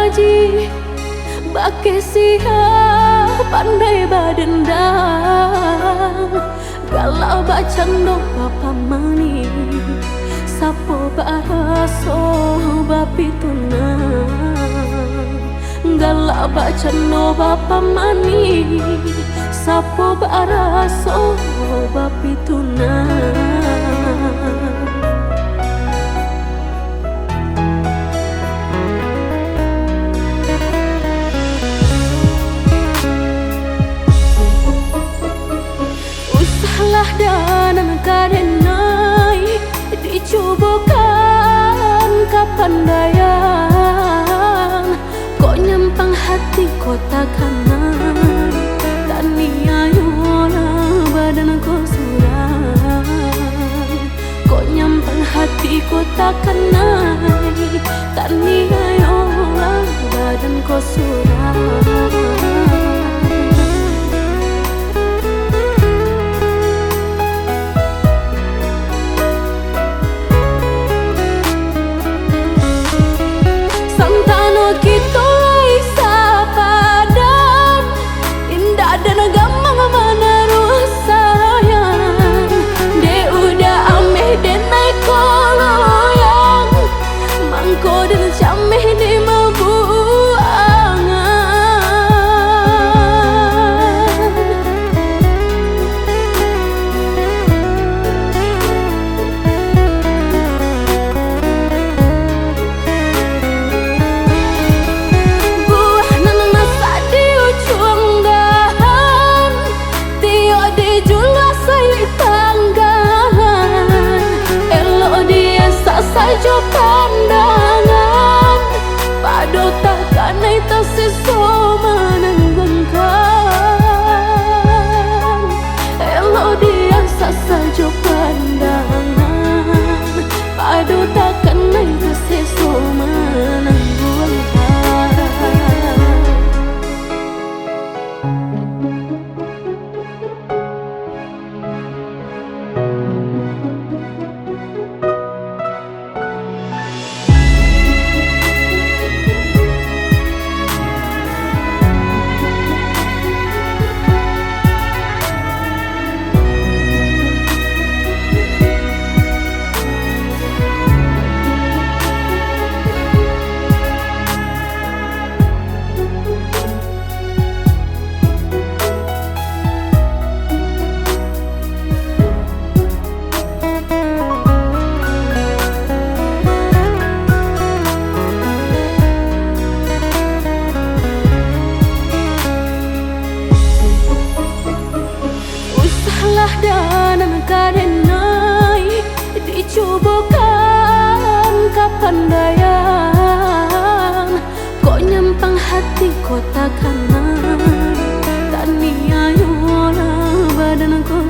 ngaji bake siap pandai badendang galau bacan do papa mani sapo baraso bapi tunang galau bacan do papa mani sapo baraso bapi tunang. Dan karenai dicobakan kapandaian kok nyampang hati kota kanan tania yola badan ko surang kok nyampang hati kota kanan tania yola badan ko surang. Sajo pandangan pado takkan itu seso menanggungkan elo dia sajo pandangan pado takkan itu seso menanggungkan. Dan karenai dicobakan kapandaian kok nyampang hati kota kanan tania yola badan ko